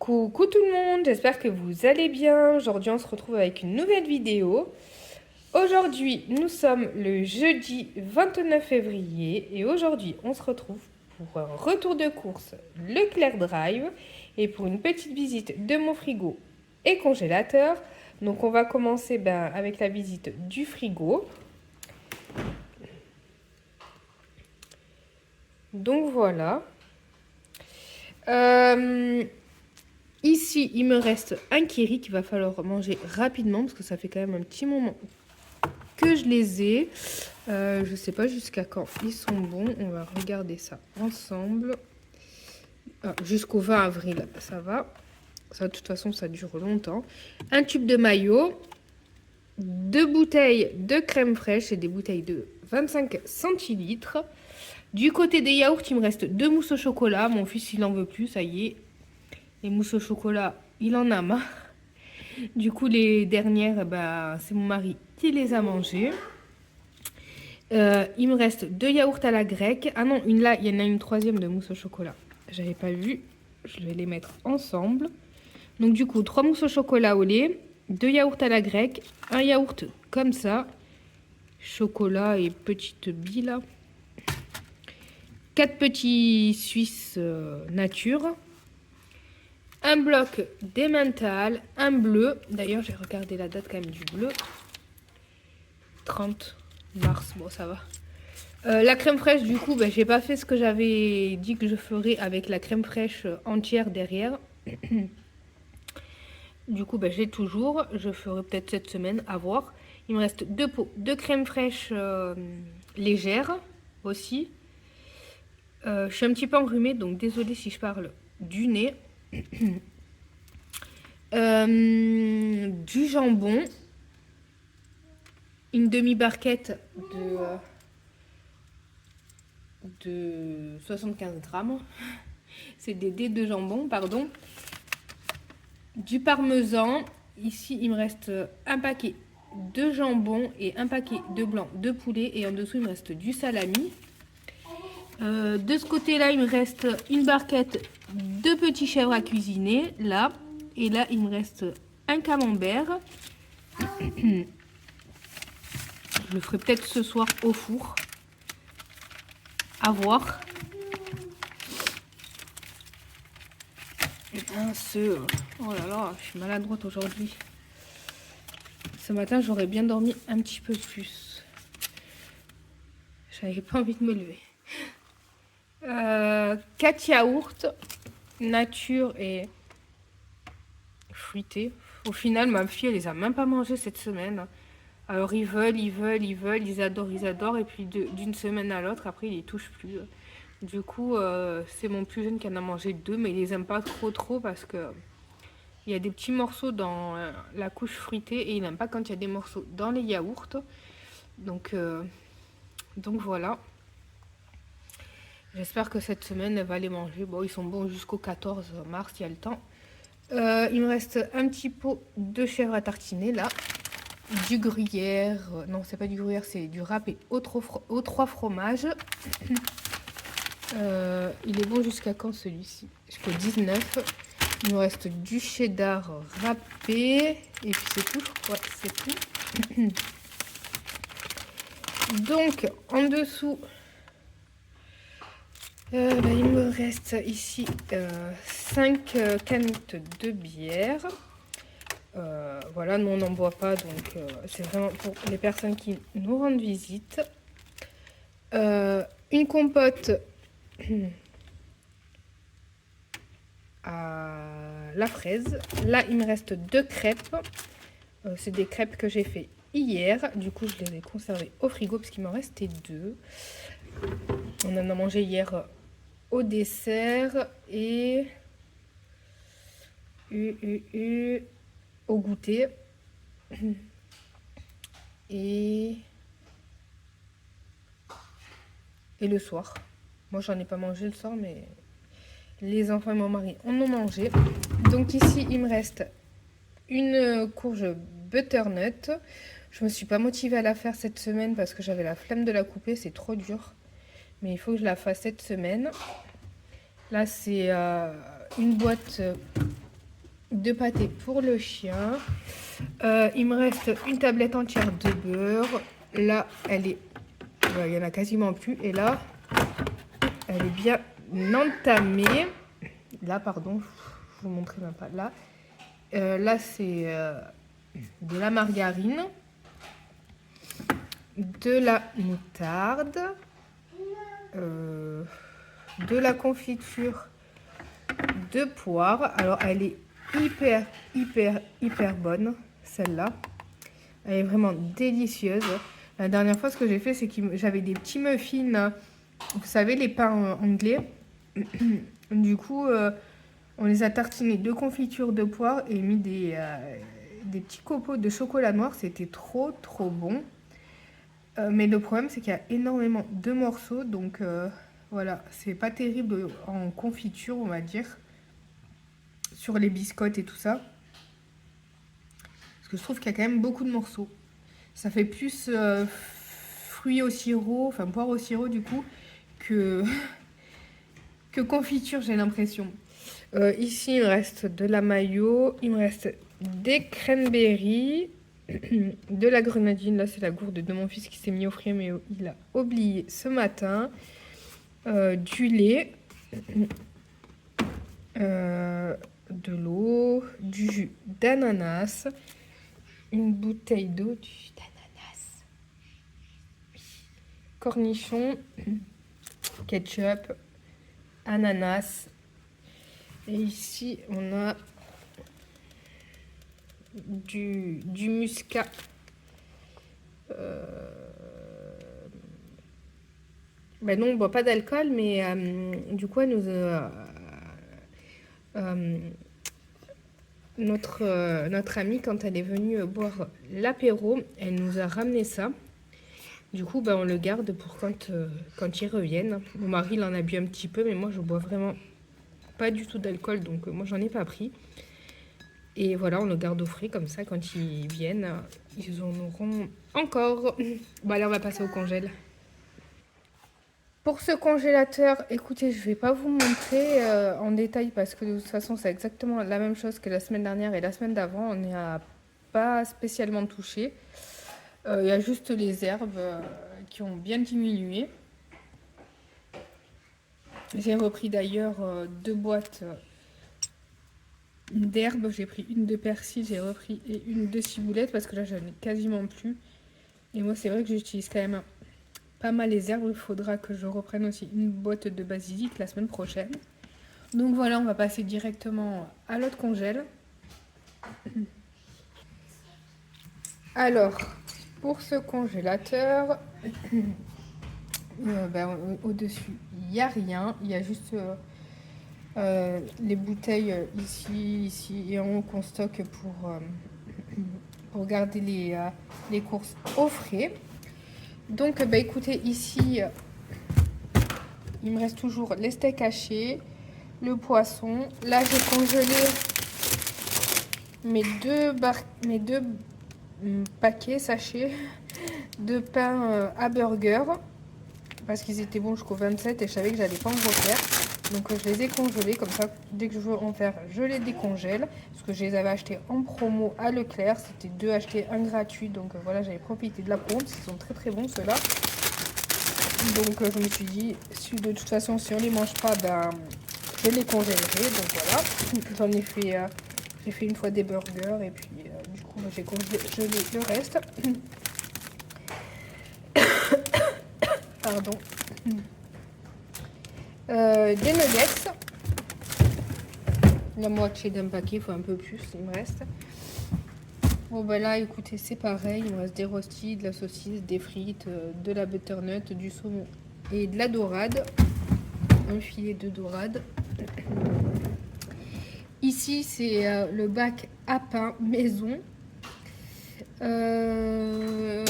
Coucou tout le monde, j'espère que vous allez bien. Aujourd'hui, on se retrouve avec une nouvelle vidéo. Aujourd'hui, nous sommes le jeudi 29 février et aujourd'hui, on se retrouve pour un retour de course Leclerc Drive et pour une petite visite de mon frigo et congélateur. Donc, on va commencer avec la visite du frigo. Donc, voilà. Ici, il me reste un kiri qu'il va falloir manger rapidement parce que ça fait quand même un petit moment que je les ai. Je sais pas jusqu'à quand ils sont bons. On va regarder ça ensemble. Jusqu'au 20 avril, ça va. Ça, de toute façon, ça dure longtemps. Un tube de maillot. 2 bouteilles de crème fraîche et des bouteilles de 25 centilitres. Du côté des yaourts, il me reste 2 mousses au chocolat. Mon fils, il en veut plus, ça y est. Les mousses au chocolat, il en a marre. Du coup, les dernières, c'est mon mari qui les a mangées. Il me reste 2 yaourts à la grecque. Ah non, là, il y en a une troisième de mousse au chocolat. J'avais pas vu. Je vais les mettre ensemble. Donc du coup, 3 mousses au chocolat au lait, 2 yaourts à la grecque, un yaourt comme ça, chocolat et petite bille là. 4 petits Suisses nature. Un bloc d'emmental, un bleu. D'ailleurs, j'ai regardé la date quand même du bleu. 30 mars, bon ça va. La crème fraîche, du coup, j'ai pas fait ce que j'avais dit que je ferais avec la crème fraîche entière derrière. Du coup, j'ai toujours. Je ferai peut-être cette semaine, à voir. Il me reste 2 pots de crème fraîche légère aussi. Je suis un petit peu enrhumée, donc désolée si je parle du nez. Du jambon. Une demi-barquette de 75 grammes. C'est des dés de jambon, pardon. Du parmesan. Ici, il me reste un paquet de jambon et un paquet de blanc de poulet. Et en dessous, il me reste du salami. De ce côté-là, il me reste une barquette de petits chèvres à cuisiner, là. Et là, il me reste un camembert. Je le ferai peut-être ce soir au four. À voir. Oh là là, je suis maladroite aujourd'hui. Ce matin, j'aurais bien dormi un petit peu plus. J'avais pas envie de me lever. 4 yaourts, nature et fruités. Au final, ma fille, elle les a même pas mangés cette semaine. Alors, ils veulent, ils adorent. Et puis, d'une semaine à l'autre, après, ils les touchent plus. Du coup, c'est mon plus jeune qui en a mangé 2, mais il les aime pas trop parce que il y a des petits morceaux dans la couche fruitée et il n'aime pas quand il y a des morceaux dans les yaourts. Donc voilà. J'espère que cette semaine, elle va les manger. Bon, ils sont bons jusqu'au 14 mars, il y a le temps. Il me reste un petit pot de chèvre à tartiner, là. Du gruyère. Non, c'est pas du gruyère, c'est du râpé aux 3 fromages. Il est bon jusqu'à quand celui-ci? Jusqu'au 19. Il me reste du cheddar râpé. Et puis c'est tout, je crois. C'est tout. Donc, en dessous, il me reste ici 5 canettes de bière. Voilà, nous on n'en boit pas, donc c'est vraiment pour les personnes qui nous rendent visite. Une compote à la fraise. Là, il me reste 2 crêpes. C'est des crêpes que j'ai fait hier. Du coup, je les ai conservées au frigo parce qu'il m'en restait 2. On en a mangé hier au dessert et au goûter. Et le soir. Moi, j'en ai pas mangé le soir, mais les enfants et mon mari en ont mangé. Donc ici, il me reste une courge butternut. Je me suis pas motivée à la faire cette semaine parce que j'avais la flemme de la couper, c'est trop dur. Mais il faut que je la fasse cette semaine. Là, c'est une boîte de pâté pour le chien. Il me reste une tablette entière de beurre. Là, elle est... il y en a quasiment plus. Et là, elle est bien entamée. Là, pardon, je vous montrerai même pas. Là, là c'est de la margarine, de la moutarde, de la confiture de poire. Alors, elle est hyper bonne, celle-là. Elle est vraiment délicieuse. La dernière fois, ce que j'ai fait, c'est que j'avais des petits muffins, vous savez, les pains anglais. Du coup, on les a tartinés de confiture de poire et mis des petits copeaux de chocolat noir. C'était trop bon. Mais le problème, c'est qu'il y a énormément de morceaux. Donc, voilà, c'est pas terrible en confiture, on va dire. Sur les biscottes et tout ça. Parce que je trouve qu'il y a quand même beaucoup de morceaux. Ça fait plus fruits au sirop, enfin poire au sirop du coup, que confiture, j'ai l'impression. Ici, il me reste de la mayo, il me reste des cranberries, de la grenadine. Là, c'est la gourde de mon fils qui s'est mis au frais, mais il a oublié ce matin. Du lait, de l'eau, du jus d'ananas, une bouteille d'eau, du jus d'ananas, cornichons, ketchup, ananas. Et ici, on a du muscat. Ben non, on ne boit pas d'alcool, mais du coup, notre amie, quand elle est venue boire l'apéro, elle nous a ramené ça. Du coup, ben, on le garde pour quand ils reviennent. Mon mari, il en a bu un petit peu, mais moi, je bois vraiment pas du tout d'alcool, donc moi, j'en ai pas pris. Et voilà, on le garde au frais, comme ça, quand ils viennent, ils en auront encore. Bon, allez, on va passer au congèle. Pour ce congélateur, écoutez, je ne vais pas vous montrer en détail parce que de toute façon, c'est exactement la même chose que la semaine dernière et la semaine d'avant. On n'y a pas spécialement touché. Il y a juste les herbes qui ont bien diminué. J'ai repris d'ailleurs 2 boîtes d'herbes. J'ai pris une de persil, j'ai repris et une de ciboulette parce que là, j'en ai quasiment plus. Et moi, c'est vrai que j'utilise quand même pas mal les herbes. Il faudra que je reprenne aussi une boîte de basilic la semaine prochaine. Donc voilà, on va passer directement à l'autre congèle. Alors, pour ce congélateur, au-dessus, il n'y a rien. Il y a juste les bouteilles ici et en haut qu'on stocke pour garder les courses au frais. Donc, écoutez, ici, il me reste toujours les steaks hachés, le poisson. Là, j'ai congelé mes deux paquets, sachets de pain à burger. Parce qu'ils étaient bons jusqu'au 27 et je savais que j'allais pas en refaire. Donc, je les ai congelés. Comme ça, dès que je veux en faire, je les décongèle. Parce que je les avais achetés en promo à Leclerc. C'était 2 achetés, 1 gratuit. Donc, voilà, j'avais profité de la promo. Ils sont très bon, ceux-là. Donc je me suis dit, si de toute façon si on les mange pas, je les congélerai. Donc voilà, j'en ai fait, j'ai fait une fois des burgers et puis du coup j'ai congelé le reste. Pardon. Des nuggets. La moitié d'un paquet, il faut un peu plus, il me reste. Bon là écoutez, c'est pareil, il me reste des rostis, de la saucisse, des frites, de la butternut, du saumon et de la dorade. Un filet de dorade. Ici c'est le bac à pain maison. Là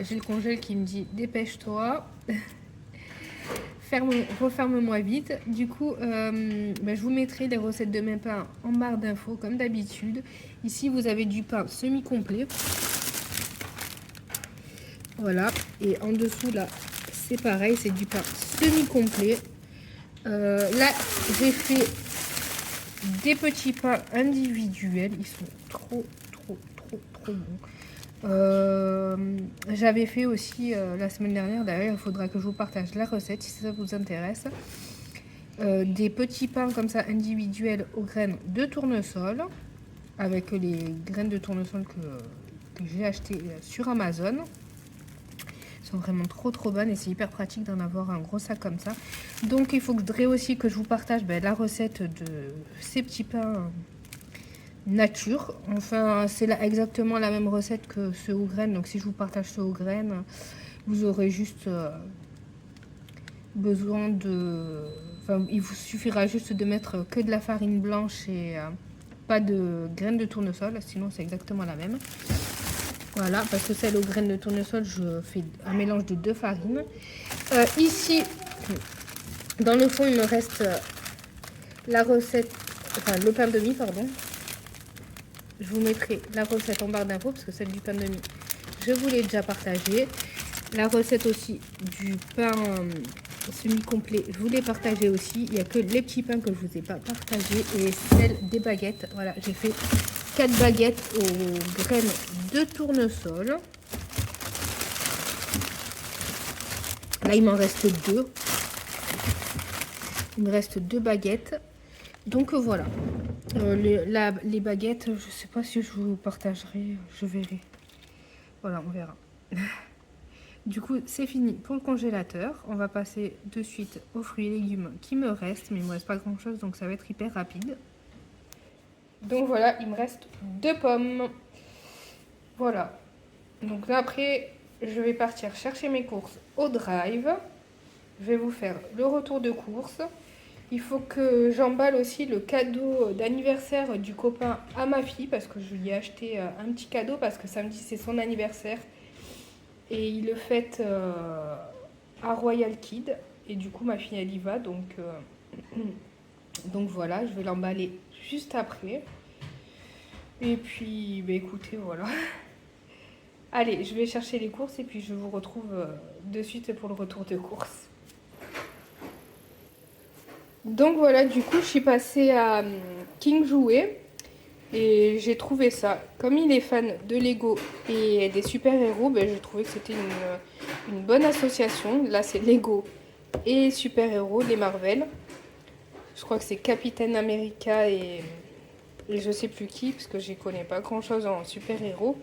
j'ai le congèle qui me dit dépêche-toi. Referme-moi vite. Du coup, je vous mettrai les recettes de mes pains en barre d'infos comme d'habitude. Ici, vous avez du pain semi-complet. Voilà. Et en dessous, là, c'est pareil, c'est du pain semi-complet. Là, j'ai fait des petits pains individuels. Ils sont trop bons. J'avais fait aussi la semaine dernière, d'ailleurs il faudra que je vous partage la recette si ça vous intéresse. Des petits pains comme ça individuels aux graines de tournesol, avec les graines de tournesol que j'ai acheté sur Amazon. Elles sont vraiment trop bonnes et c'est hyper pratique d'en avoir un gros sac comme ça. Donc il faudrait aussi que je vous partage la recette de ces petits pains nature. Enfin c'est exactement la même recette que ceux aux graines, donc si je vous partage ceux aux graines, vous aurez juste besoin de... Enfin, il vous suffira juste de mettre que de la farine blanche et pas de graines de tournesol, sinon c'est exactement la même. Voilà, parce que celle aux graines de tournesol, je fais un mélange de 2 farines. Ici, dans le fond, il me reste la recette, enfin le pain de mie, pardon. Je vous mettrai la recette en barre d'infos, parce que celle du pain de mie, je vous l'ai déjà partagée. La recette aussi du pain semi-complet, je vous l'ai partagé aussi. Il n'y a que les petits pains que je vous ai pas partagé et celle des baguettes. Voilà, j'ai fait 4 baguettes aux graines de tournesol. Là, il m'en reste 2. Il me reste 2 baguettes. Donc voilà. Les baguettes, je ne sais pas si je vous partagerai. Je verrai. Voilà, on verra. Du coup, c'est fini pour le congélateur. On va passer de suite aux fruits et légumes qui me restent. Mais il ne me reste pas grand-chose, donc ça va être hyper rapide. Donc voilà, il me reste 2 pommes. Voilà. Donc là, après, je vais partir chercher mes courses au drive. Je vais vous faire le retour de course. Il faut que j'emballe aussi le cadeau d'anniversaire du copain à ma fille, parce que je lui ai acheté un petit cadeau, parce que samedi, c'est son anniversaire. Et il le fête à Royal Kid. Et du coup, ma fille, elle y va. Donc voilà, je vais l'emballer juste après. Et puis, écoutez, voilà. Allez, je vais chercher les courses et puis je vous retrouve de suite pour le retour de course. Donc voilà, du coup, je suis passée à King Jouet et j'ai trouvé ça. Comme il est fan de Lego et des super-héros, j'ai trouvé que c'était une bonne association. Là, c'est Lego et super-héros, les Marvel. Je crois que c'est Captain America et je sais plus qui, parce que je connais pas grand-chose en super-héros.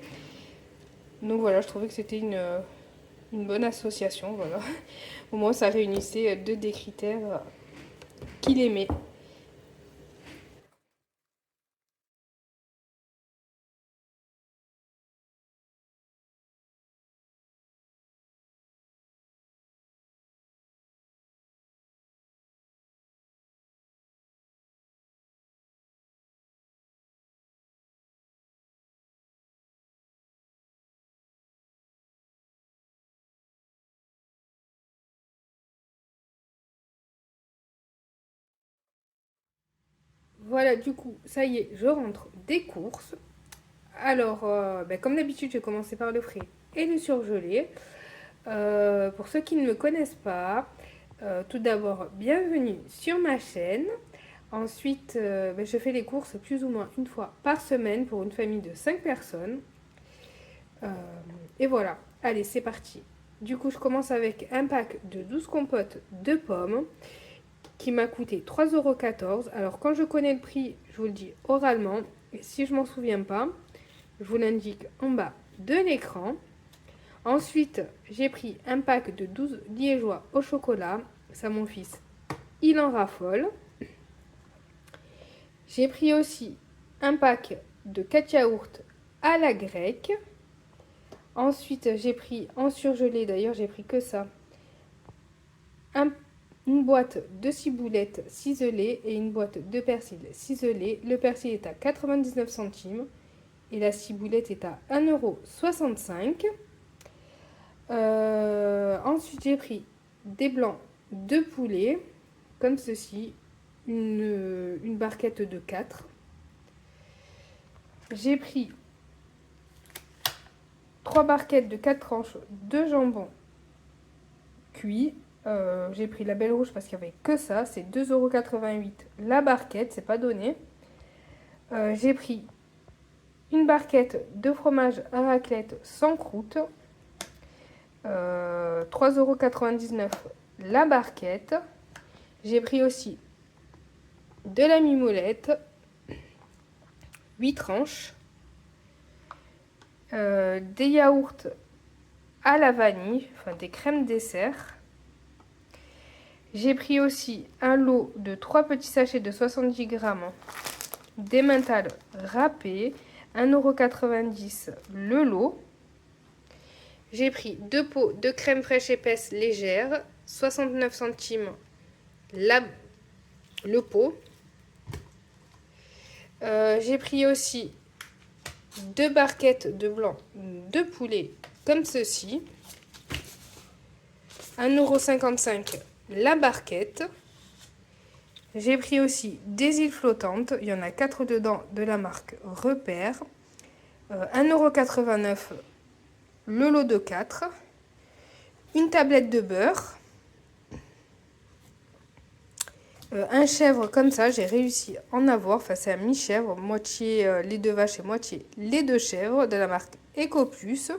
Donc voilà, je trouvais que c'était une bonne association, voilà. Au moins, ça réunissait 2 des critères qu'il aimait. Voilà, du coup, ça y est, je rentre des courses. Alors, comme d'habitude, je vais commencer par le frais et le surgelé. Pour ceux qui ne me connaissent pas, tout d'abord, bienvenue sur ma chaîne. Ensuite, je fais les courses plus ou moins une fois par semaine pour une famille de 5 personnes. Et voilà, allez, c'est parti. Du coup, je commence avec un pack de 12 compotes de pommes qui m'a coûté 3,14 €. Alors, quand je connais le prix, je vous le dis oralement. Et si je m'en souviens pas, je vous l'indique en bas de l'écran. Ensuite, j'ai pris un pack de 12 liégeois au chocolat. Ça, mon fils, il en raffole. J'ai pris aussi un pack de 4 yaourts à la grecque. Ensuite, j'ai pris en surgelé, d'ailleurs, j'ai pris que ça, une boîte de ciboulettes ciselées et une boîte de persil ciselé. Le persil est à 99 centimes et la ciboulette est à 1,65 €. Ensuite, j'ai pris des blancs de poulet, comme ceci, une barquette de 4. J'ai pris 3 barquettes de 4 tranches de jambon cuit. J'ai pris la Belle Rouge parce qu'il n'y avait que ça. C'est 2,88 € la barquette, c'est pas donné. J'ai pris une barquette de fromage à raclette sans croûte. 3,99 € la barquette. J'ai pris aussi de la mimolette, 8 tranches. Des yaourts à la vanille, enfin des crèmes dessert. J'ai pris aussi un lot de 3 petits sachets de 70 grammes d'emmental râpé, 1,90 € le lot. J'ai pris 2 pots de crème fraîche épaisse légère, 69 centimes le pot. J'ai pris aussi 2 barquettes de blanc de poulet comme ceci. 1,55 € la barquette. J'ai pris aussi des îles flottantes. Il y en a 4 dedans de la marque Repère. 1,89 € le lot de 4. Une tablette de beurre. Un chèvre comme ça, j'ai réussi à en avoir. Enfin, c'est un mi-chèvre, moitié lait de vache et moitié lait de chèvre de la marque EcoPlus.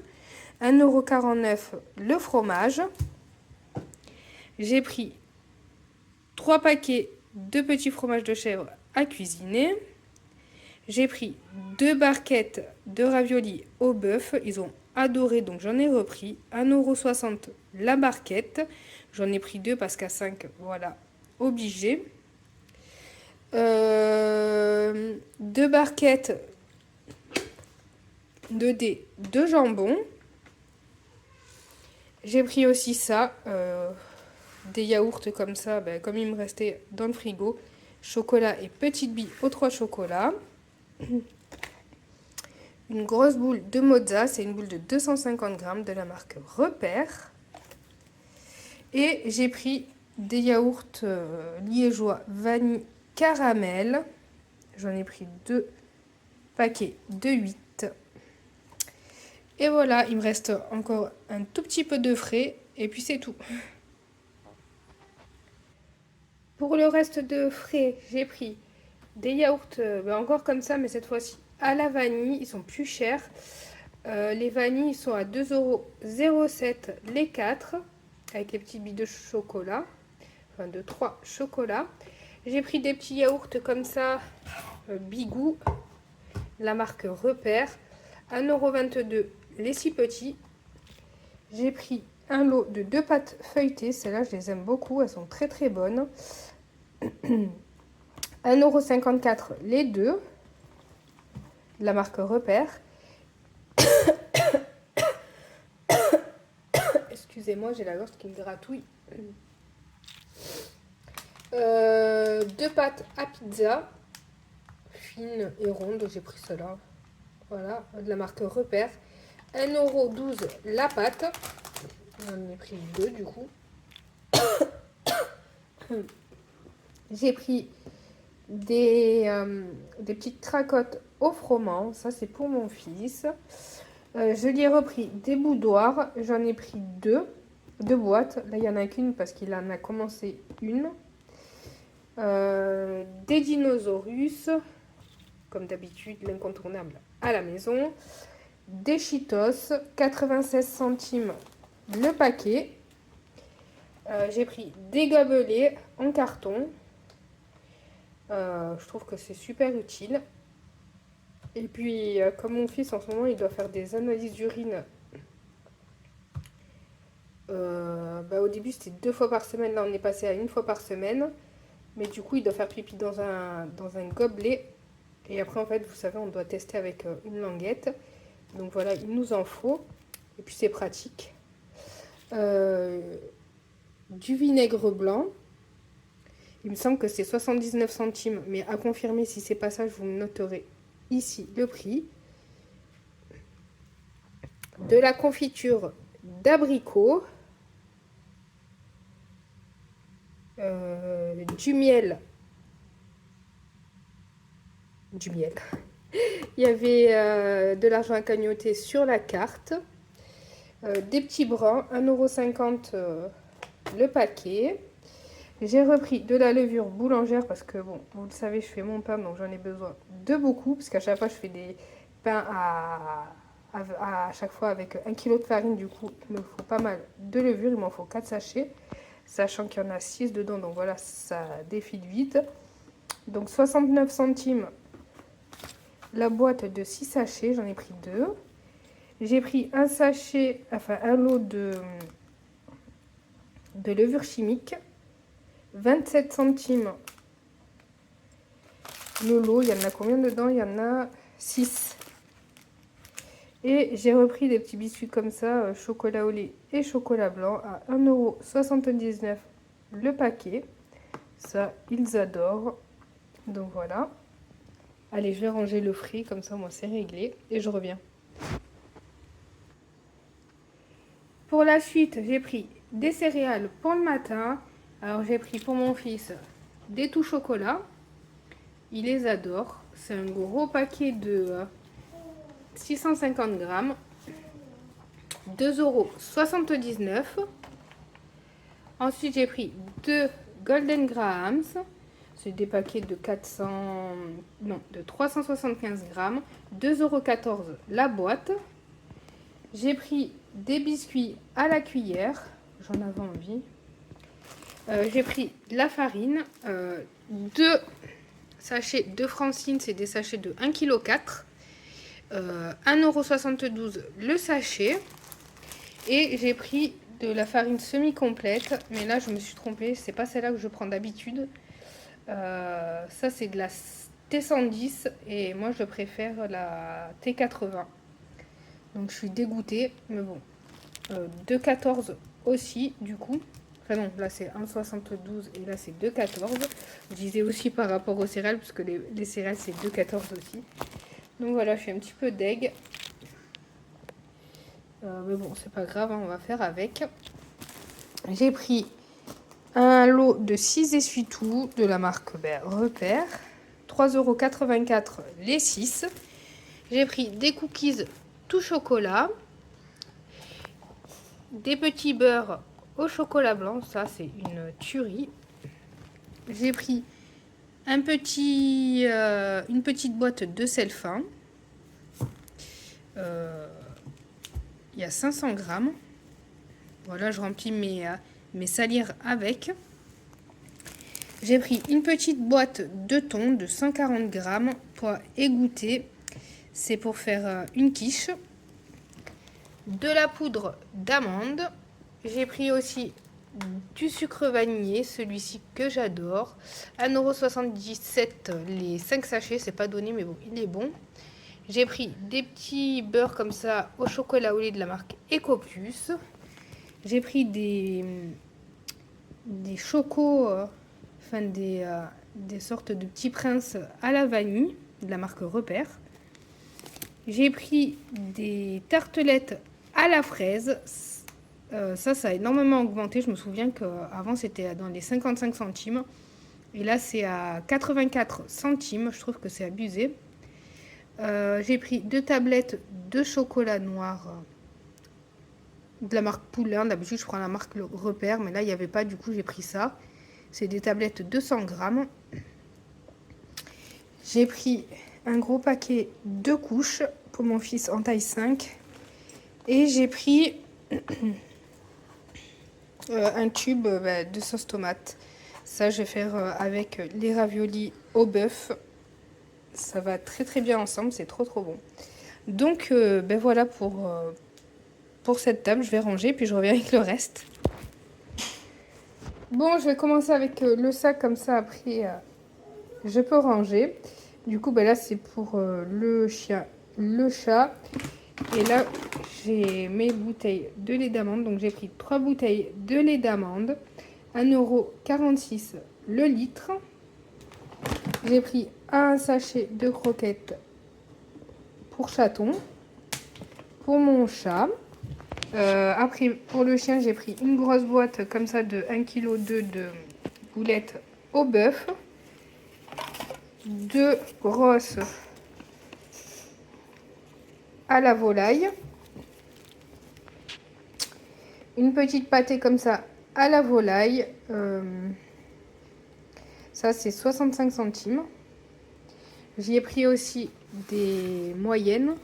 1,49 € le fromage. J'ai pris 3 paquets de petits fromages de chèvre à cuisiner. J'ai pris 2 barquettes de raviolis au bœuf. Ils ont adoré, donc j'en ai repris. 1,60 € la barquette. J'en ai pris 2 parce qu'à 5, voilà, obligé. 2 barquettes de dés de jambon. J'ai pris aussi ça, des yaourts comme ça, comme il me restait dans le frigo. Chocolat et petite bille aux 3 chocolats. Une grosse boule de mozza, c'est une boule de 250 grammes de la marque Repère. Et j'ai pris des yaourts liégeois vanille caramel. J'en ai pris 2 paquets de 8. Et voilà, il me reste encore un tout petit peu de frais et puis c'est tout. Pour le reste de frais, j'ai pris des yaourts encore comme ça, mais cette fois-ci à la vanille. Ils sont plus chers. Les vanilles sont à 2,07 € les 4, avec les petites billes de chocolat, enfin de 3 chocolats. J'ai pris des petits yaourts comme ça, Bigou, la marque Repère, 1,22 € les 6 petits. J'ai pris un lot de 2 pâtes feuilletées, celles-là je les aime beaucoup, elles sont très très bonnes. 1,54 € les 2, la marque Repère. Excusez-moi, j'ai la gorge qui me gratouille. 2 pâtes à pizza, fines et rondes, j'ai pris cela. Voilà, de la marque Repère. 1,12 € la pâte. J'en ai pris 2 du coup. J'ai pris des petites cracottes au froment. Ça, c'est pour mon fils. Je lui ai repris des boudoirs. J'en ai pris 2 boîtes. Là, il n'y en a qu'une parce qu'il en a commencé une. Des dinosaurus, comme d'habitude, l'incontournable à la maison. Des Cheetos, 96 centimes le paquet. J'ai pris des gobelets en carton. Je trouve que c'est super utile. Et puis, comme mon fils en ce moment, il doit faire des analyses d'urine. Au début, c'était 2 fois par semaine. Là, on est passé à 1 fois par semaine. Mais du coup, il doit faire pipi dans un gobelet. Et après, en fait, vous savez, on doit tester avec une languette. Donc voilà, il nous en faut. Et puis, c'est pratique. Du vinaigre blanc. Il me semble que c'est 79 centimes. Mais à confirmer, si c'est pas ça, je vous noterai ici le prix. De la confiture d'abricot. Du miel. Il y avait de l'argent à cagnotter sur la carte. Des petits bruns, 1,50 € le paquet. J'ai repris de la levure boulangère parce que, bon, vous le savez, je fais mon pain, donc j'en ai besoin de beaucoup. Parce qu'à chaque fois, je fais des pains à chaque fois avec 1 kg de farine. Du coup, il me faut pas mal de levure. Il m'en faut 4 sachets, sachant qu'il y en a 6 dedans. Donc voilà, ça défile vite. Donc 69 centimes la boîte de 6 sachets. J'en ai pris 2. J'ai pris un sachet, enfin un lot de levure chimique. 27 centimes le lot. Il y en a combien dedans? Il y en a 6. Et j'ai repris des petits biscuits comme ça, chocolat au lait et chocolat blanc à 1,79 € le paquet. Ça, ils adorent. Donc voilà. Allez, je vais ranger le frais, comme ça, moi, c'est réglé. Et je reviens. Pour la suite, j'ai pris des céréales pour le matin. Alors, j'ai pris pour mon fils des tout chocolat. Il les adore. C'est un gros paquet de 650 grammes. 2,79 €. Ensuite, j'ai pris 2 Golden Grahams. C'est des paquets de 375 grammes. 2,14 € la boîte. J'ai pris des biscuits à la cuillère. J'en avais envie. J'ai pris de la farine. 2 sachets de Francine. C'est des sachets de 1,4 kg. 1,72 € le sachet. Et j'ai pris de la farine semi-complète. Mais là, je me suis trompée. C'est pas celle-là que je prends d'habitude. Ça, c'est de la T110. Et moi, je préfère la T80. Donc, je suis dégoûtée. Mais bon. 2,14 aussi, du coup. Enfin non, là, c'est 1,72 et là, c'est 2,14. Je disais aussi par rapport aux céréales, parce que les céréales, c'est 2,14 aussi. Donc, voilà, je suis un petit peu deg. Mais bon, c'est pas grave, hein, on va faire avec. J'ai pris un lot de 6 essuie-tout de la marque Repère. 3,84 € les 6. J'ai pris des cookies tout chocolat. Des petits beurres au chocolat blanc. Ça, c'est une tuerie. J'ai pris une petite boîte de sel fin. Il y a 500 grammes. Voilà, je remplis mes salières avec. J'ai pris une petite boîte de thon de 140 grammes pour égoutter. C'est pour faire une quiche. De la poudre d'amande. J'ai pris aussi du sucre vanillé, celui-ci que j'adore. 1,77 € les 5 sachets, c'est pas donné mais bon, il est bon. J'ai pris des petits beurres comme ça au chocolat au lait de la marque Ecoplus. J'ai pris des chocos, enfin des sortes de petits princes à la vanille de la marque Repère. J'ai pris des tartelettes à la fraise. Ça a énormément augmenté. Je me souviens qu'avant, c'était dans les 55 centimes. Et là, c'est à 84 centimes. Je trouve que c'est abusé. J'ai pris 2 tablettes de chocolat noir de la marque Poulain. D'habitude, je prends la marque Repère. Mais là, il n'y avait pas. Du coup, j'ai pris ça. C'est des tablettes de 100 grammes. J'ai pris un gros paquet de couches pour mon fils en taille 5. Et j'ai pris un tube de sauce tomate. Ça, je vais faire avec les raviolis au bœuf. Ça va très très bien ensemble, c'est trop trop bon. Donc, voilà pour cette table. Je vais ranger, puis je reviens avec le reste. Bon, je vais commencer avec le sac, comme ça après je peux ranger. Du coup, là, c'est pour le chien, le chat. Et là, j'ai mes bouteilles de lait d'amande. Donc, j'ai pris 3 bouteilles de lait d'amande. 1,46 € le litre. J'ai pris un sachet de croquettes pour chaton. Pour mon chat. Après, pour le chien, j'ai pris une grosse boîte comme ça de 1,2 kg de boulettes au bœuf. 2 grosses à la volaille. Une petite pâtée comme ça à la volaille. Ça, c'est 65 centimes. J'y ai pris aussi des moyennes.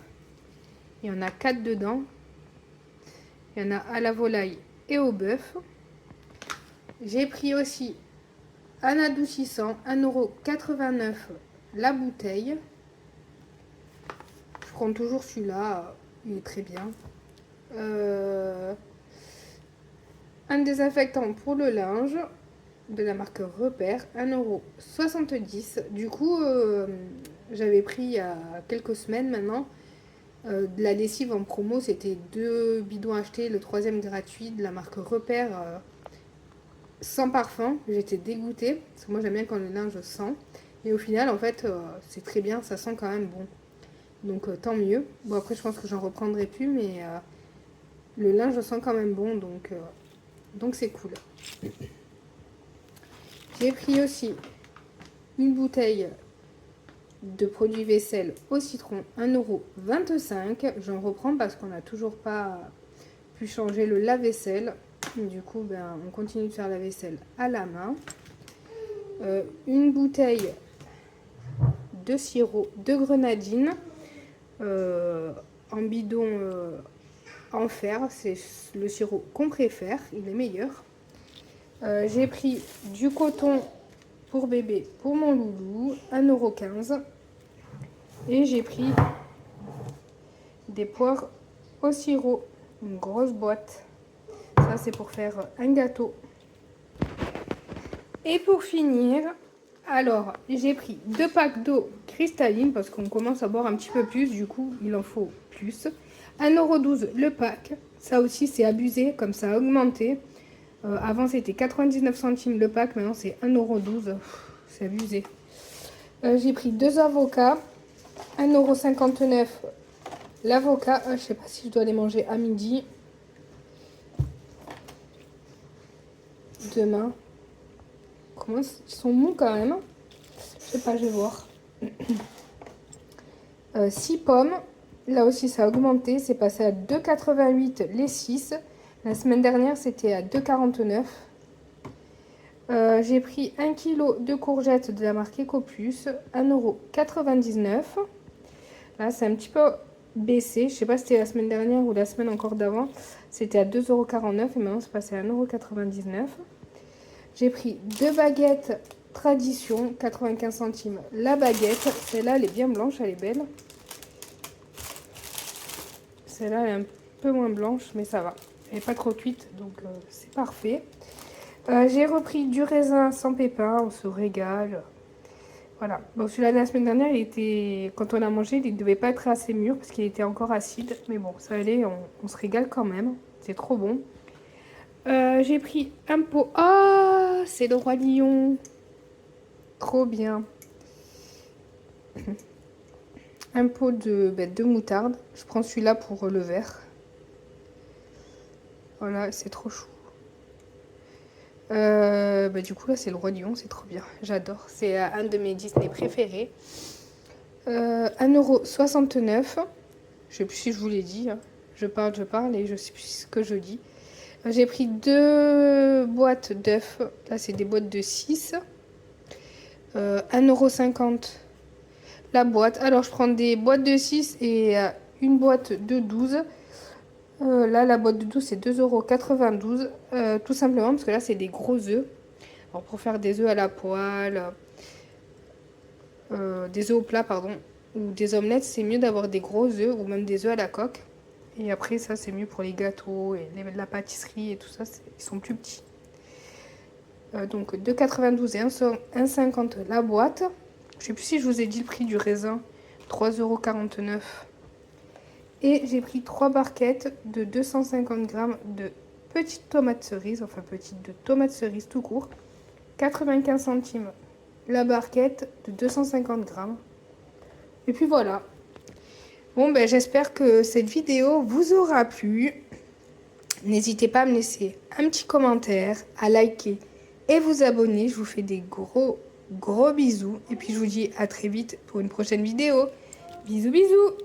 Il y en a 4 dedans. Il y en a à la volaille et au bœuf. J'ai pris aussi un adoucissant, 1,89 € la bouteille. Je prends toujours celui-là, il est très bien. Un désinfectant pour le linge de la marque Repère, 1,70 €. Du coup, j'avais pris il y a quelques semaines maintenant de la lessive en promo. C'était 2 bidons achetés, le 3e gratuit de la marque Repère sans parfum. J'étais dégoûtée parce que moi j'aime bien quand le linge sent. Et au final, en fait, c'est très bien, ça sent quand même bon. Donc tant mieux. Bon, après, je pense que j'en reprendrai plus, mais le linge sent quand même bon, donc c'est cool. J'ai pris aussi une bouteille de produits vaisselle au citron, 1,25 €. J'en reprends parce qu'on n'a toujours pas pu changer le lave-vaisselle. Du coup, on continue de faire la vaisselle à la main. Une bouteille de sirop de grenadine en bidon en fer. C'est le sirop qu'on préfère, il est meilleur. J'ai pris du coton pour bébé pour mon loulou, 1,15 €. Et j'ai pris des poires au sirop, une grosse boîte. Ça, c'est pour faire un gâteau. Et pour finir, alors, j'ai pris 2 packs d'eau cristalline parce qu'on commence à boire un petit peu plus, du coup, il en faut plus. 1,12 € le pack. Ça aussi, c'est abusé, comme ça a augmenté. Avant, c'était 99 centimes le pack, maintenant, c'est 1,12 €. C'est abusé. J'ai pris 2 avocats, 1,59 € l'avocat. Je sais pas si je dois les manger à midi. Demain. Comment ils sont mous quand même. Je sais pas, je vais voir. 6 pommes. Là aussi, ça a augmenté. C'est passé à 2,88 les 6. La semaine dernière, c'était à 2,49. J'ai pris 1 kg de courgettes de la marque Ecoplus, 1,99 €. Là, c'est un petit peu baissé. Je sais pas si c'était la semaine dernière ou la semaine encore d'avant. C'était à 2,49 € et maintenant, c'est passé à 1,99 €. J'ai pris 2 baguettes tradition, 95 centimes la baguette. Celle-là, elle est bien blanche, elle est belle. Celle-là, elle est un peu moins blanche, mais ça va. Elle n'est pas trop cuite, donc c'est parfait. J'ai repris du raisin sans pépins, on se régale. Voilà. Bon, celui-là de la semaine dernière, quand on l'a mangé, il ne devait pas être assez mûr parce qu'il était encore acide. Mais bon, ça allait, on se régale quand même. C'est trop bon. J'ai pris un pot. Ah, c'est le roi lion. Trop bien. Un pot de moutarde. Je prends celui-là pour le verre. Voilà, c'est trop chou. Du coup, là, c'est le roi lion. C'est trop bien. J'adore. C'est un de mes Disney préférés. 1,69 €. Je sais plus si je vous l'ai dit. Hein. Je parle et je sais plus ce que je dis. J'ai pris 2 boîtes d'œufs. Là, c'est des boîtes de 6. 1,50 € la boîte. Alors, je prends des boîtes de 6 et une boîte de 12. Là, la boîte de 12, c'est 2,92 €. Tout simplement parce que là, c'est des gros œufs. Alors, pour faire des œufs à la poêle, des œufs au plat, pardon, ou des omelettes, c'est mieux d'avoir des gros œufs ou même des œufs à la coque. Et après, ça, c'est mieux pour les gâteaux et la pâtisserie et tout ça. Ils sont plus petits. Donc, 2,92 € et 1,50 € la boîte. Je sais plus si je vous ai dit le prix du raisin. 3,49 €. Et j'ai pris 3 barquettes de 250 grammes de petites tomates cerises. Enfin, petites de tomates cerises tout court. 95 centimes la barquette de 250 grammes. Et puis voilà. Bon, j'espère que cette vidéo vous aura plu. N'hésitez pas à me laisser un petit commentaire, à liker et vous abonner. Je vous fais des gros bisous. Et puis je vous dis à très vite pour une prochaine vidéo. Bisous, bisous!